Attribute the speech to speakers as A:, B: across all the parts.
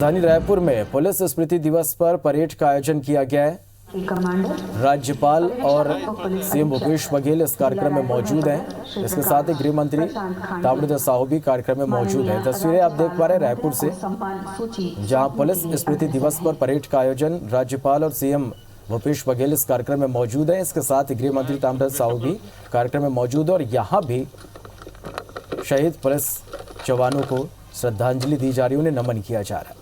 A: राजधानी रायपुर में पुलिस स्मृति दिवस पर परेड का आयोजन किया गया है। राज्यपाल और सीएम भूपेश बघेल इस कार्यक्रम में मौजूद हैं। इसके साथ ही गृह मंत्री ताम्रध्वज साहू भी कार्यक्रम में मौजूद हैं। तस्वीरें आप देख पा रहे हैं रायपुर से, जहां पुलिस स्मृति दिवस पर परेड का आयोजन, राज्यपाल और सीएम भूपेश बघेल इस कार्यक्रम में मौजूद हैं। इसके साथ ही गृह मंत्री ताम्रध्वज साहू भी कार्यक्रम में मौजूद है और यहाँ भी शहीद पुलिस जवानों को श्रद्धांजलि दी जा रही है, उन्हें नमन किया जा रहा है।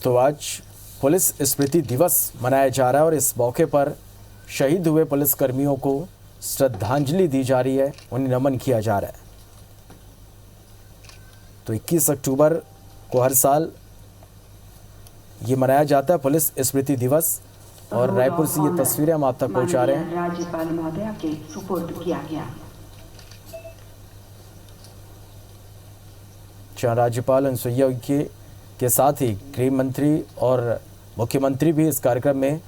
A: तो आज पुलिस स्मृति दिवस मनाया जा रहा है और इस मौके पर शहीद हुए पुलिस कर्मियों को श्रद्धांजलि दी जा रही है, उन्हें नमन किया जा रहा है। तो 21 अक्टूबर को हर साल ये मनाया जाता है पुलिस स्मृति दिवस, और रायपुर से ये तस्वीरें हम आप तक पहुंचा रहे हैं।
B: राज्यपाल महोदय के सुपुर्द किया गया।
A: जहां राज्यपाल अनुसुईया उइके के साथ ही गृह मंत्री और मुख्यमंत्री भी इस कार्यक्रम में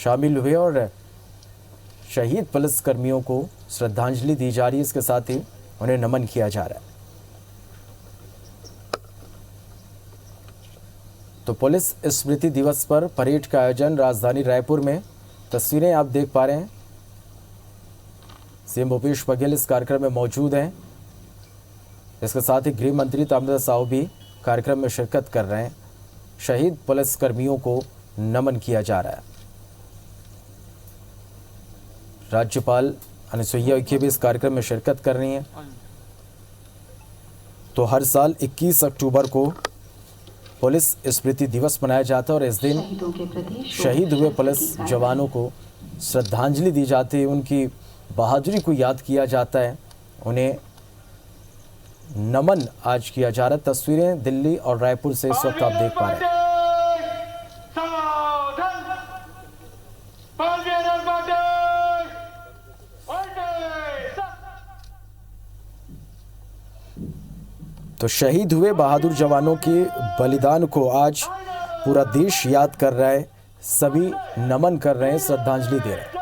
A: शामिल हुए और शहीद पुलिस कर्मियों को श्रद्धांजलि दी जा रही है। इसके साथ ही उन्हें नमन किया जा रहा है। तो पुलिस स्मृति दिवस पर परेड का आयोजन राजधानी रायपुर में, तस्वीरें आप देख पा रहे हैं। सीएम भूपेश बघेल इस कार्यक्रम में मौजूद हैं। इसके साथ ही गृह मंत्री ताम्रध्वज साहू भी कार्यक्रम में शिरकत कर रहे हैं। शहीद पुलिस कर्मियों को नमन किया जा रहा है। राज्यपाल अनुसुईया उइके भी इस कार्यक्रम में शिरकत कर रही हैं। तो हर साल 21 अक्टूबर को पुलिस स्मृति दिवस मनाया जाता है और इस दिन शहीद हुए पुलिस जवानों को श्रद्धांजलि दी जाती है, उनकी बहादुरी को याद किया जाता है, उन्हें नमन आज किया जा रहा है। तस्वीरें दिल्ली और रायपुर से इस वक्त आप देख पा रहे हैं। तो शहीद हुए बहादुर जवानों के बलिदान को आज पूरा देश याद कर रहा है, सभी नमन कर रहे हैं, श्रद्धांजलि दे रहे हैं।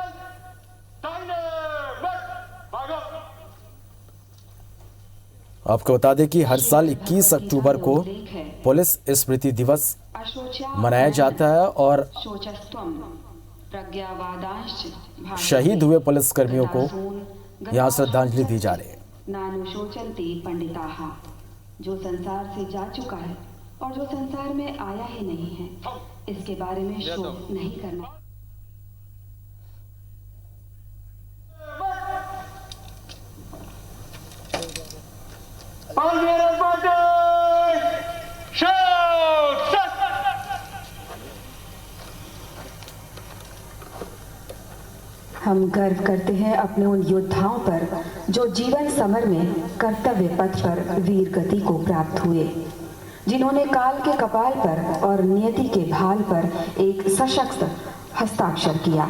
A: आपको बता दें कि हर साल 21 अक्टूबर को पुलिस स्मृति दिवस मनाया जाता है और शहीद हुए पुलिस कर्मियों को यहाँ श्रद्धांजलि दी जा रही है।
B: जो संसार से जा चुका है और जो संसार में आया ही नहीं है, इसके बारे में शोक नहीं करना। हम गर्व करते हैं अपने उन योद्धाओं पर जो जीवन समर में कर्तव्य पथ पर वीर गति को प्राप्त हुए, जिन्होंने काल के कपाल पर और नियति के भाल पर एक सशक्त हस्ताक्षर किया।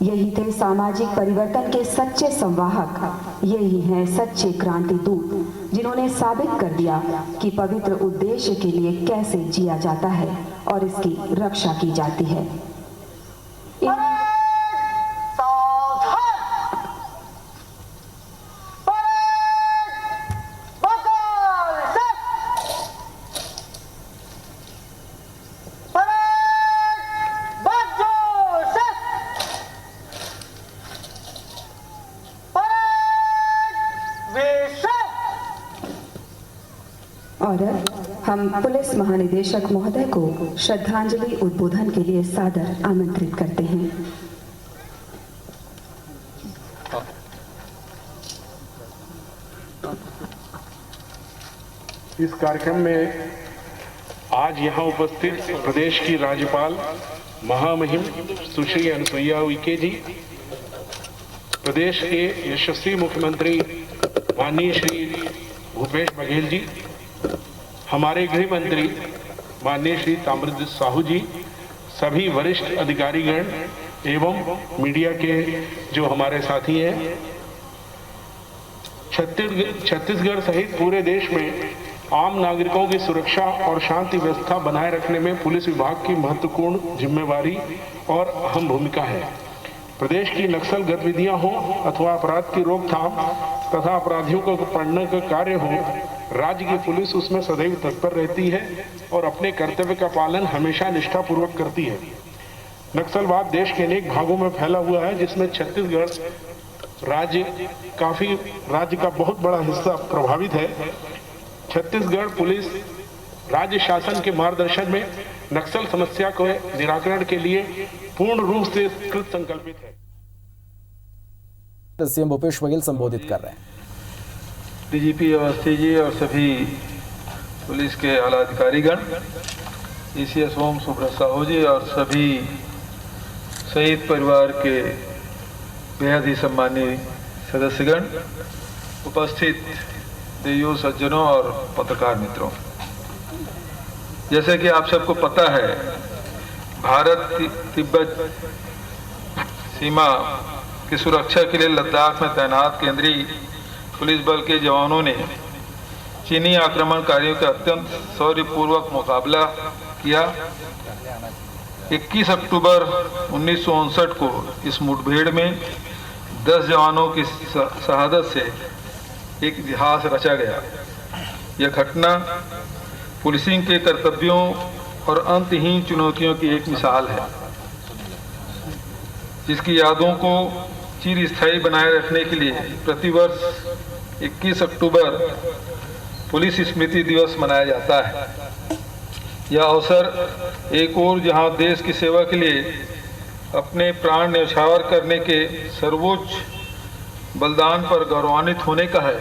B: यही थे सामाजिक परिवर्तन के सच्चे संवाहक, यही हैं सच्चे क्रांति दूत, जिन्होंने साबित कर दिया कि पवित्र उद्देश्य के लिए कैसे जिया जाता है और इसकी रक्षा की जाती है। और हम पुलिस महानिदेशक महोदय को श्रद्धांजलि उद्बोधन के लिए सादर आमंत्रित करते हैं।
C: इस कार्यक्रम में आज यहाँ उपस्थित प्रदेश की राज्यपाल महामहिम सुश्री अनुसुईया उइके जी, प्रदेश के यशस्वी मुख्यमंत्री माननीय श्री भूपेश बघेल जी, हमारे गृह मंत्री माननीय श्री ताम्रध्वज साहू जी, सभी वरिष्ठ अधिकारीगण एवं मीडिया के जो हमारे साथी हैं, छत्तीसगढ़ सहित पूरे देश में आम नागरिकों की सुरक्षा और शांति व्यवस्था बनाए रखने में पुलिस विभाग की महत्वपूर्ण जिम्मेवारी और अहम भूमिका है। प्रदेश की नक्सल गतिविधियां हों अथवा अपराध की रोकथाम, तथा अपराधियों को पकड़ने का कार्य हो, राज्य की पुलिस उसमें सदैव तत्पर रहती है और अपने कर्तव्य का पालन हमेशा निष्ठापूर्वक करती है। नक्सलवाद देश के अनेक भागों में फैला हुआ है, जिसमें छत्तीसगढ़ राज्य का बहुत बड़ा हिस्सा प्रभावित है। छत्तीसगढ़ पुलिस राज्य शासन के मार्गदर्शन में नक्सल समस्या को निराकरण के लिए पूर्ण रूप से कृत संकल्पित है।
A: सीएम भूपेश बघेल संबोधित कर रहे हैं।
D: डीजीपी अवस्थी जी और सभी पुलिस के आला अधिकारीगण, ईसीएस ओम सुब्रत साहू जी और सभी शहीद परिवार के बेहद ही सम्मानीय सदस्यगण, उपस्थित देवियों, सज्जनों और पत्रकार मित्रों, जैसे कि आप सबको पता है, भारत तिब्बत सीमा की सुरक्षा के लिए लद्दाख में तैनात केंद्रीय पुलिस बल के जवानों ने चीनी आक्रमणकारियों का अत्यंत शौर्यपूर्वक मुकाबला किया। 21 अक्टूबर 1959 को इस मुठभेड़ में 10 जवानों की शहादत से एक इतिहास रचा गया। यह घटना पुलिसिंग के कर्तव्यों और अंतहीन चुनौतियों की एक मिसाल है, जिसकी यादों को चिरस्थायी बनाए रखने के लिए प्रतिवर्ष 21 अक्टूबर पुलिस स्मृति दिवस मनाया जाता है। यह अवसर एक ओर जहां देश की सेवा के लिए अपने प्राण न्यौछावर करने के सर्वोच्च बलिदान पर गौरवान्वित होने का है,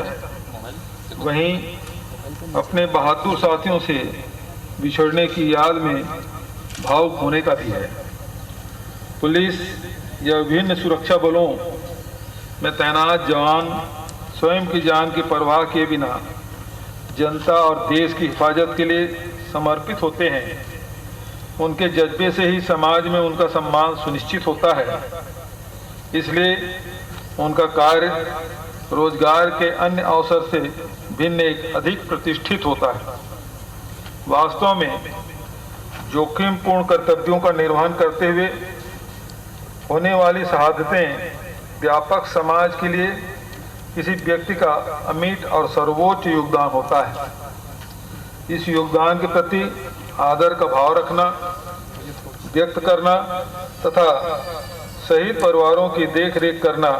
D: वहीं अपने बहादुर साथियों से बिछड़ने की याद में भावुक होने का भी है। पुलिस या विभिन्न सुरक्षा बलों में तैनात जवान स्वयं की जान की परवाह किए बिना जनता और देश की हिफाजत के लिए समर्पित होते हैं। उनके जज्बे से ही समाज में उनका सम्मान सुनिश्चित होता है। इसलिए उनका कार्य रोजगार के अन्य अवसर से भिन्न एक अधिक प्रतिष्ठित होता है। वास्तव में जोखिमपूर्ण कर्तव्यों का निर्वहन करते हुए होने वाली शहादतें व्यापक समाज के लिए किसी व्यक्ति का अमिट और सर्वोच्च योगदान होता है। इस योगदान के प्रति आदर का भाव रखना, व्यक्त करना तथा शहीद परिवारों की देखरेख करना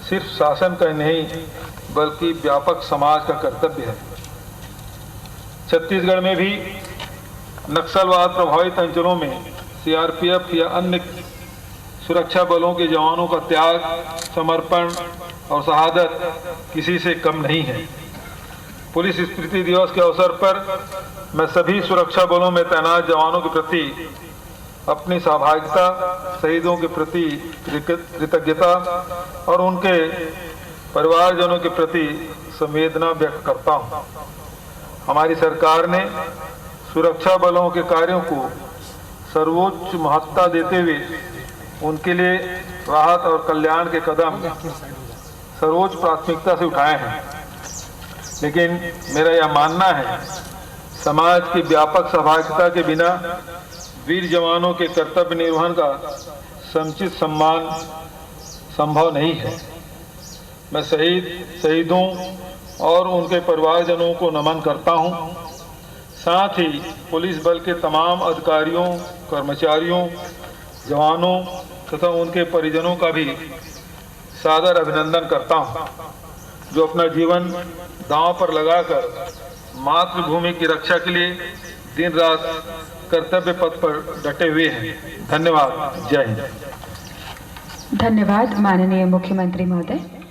D: सिर्फ शासन का नहीं बल्कि व्यापक समाज का कर्तव्य है। छत्तीसगढ़ में भी नक्सलवाद प्रभावित अंचलों में सीआरपीएफ या अन्य सुरक्षा बलों के जवानों का त्याग, समर्पण और शहादत किसी से कम नहीं है। पुलिस स्मृति दिवस के अवसर पर मैं सभी सुरक्षा बलों में तैनात जवानों के प्रति अपनी सहभागिता, शहीदों के प्रति कृतज्ञता और उनके परिवारजनों के प्रति संवेदना व्यक्त करता हूं। हमारी सरकार ने सुरक्षा बलों के कार्यों को सर्वोच्च महत्ता देते हुए उनके लिए राहत और कल्याण के कदम सर्वोच्च प्राथमिकता से उठाए हैं। लेकिन मेरा यह मानना है, समाज की व्यापक सहभागिता के बिना वीर जवानों के कर्तव्य निर्वहन का समुचित सम्मान संभव नहीं है। मैं शहीदों और उनके परिवारजनों को नमन करता हूं। साथ ही पुलिस बल के तमाम अधिकारियों, कर्मचारियों, जवानों तथा उनके परिजनों का भी सादर अभिनंदन करता हूं, जो अपना जीवन दांव पर लगाकर मातृभूमि की रक्षा के लिए दिन रात कर्तव्य पथ पर डटे हुए हैं। धन्यवाद। जय हिंद।
B: धन्यवाद माननीय मुख्यमंत्री महोदय।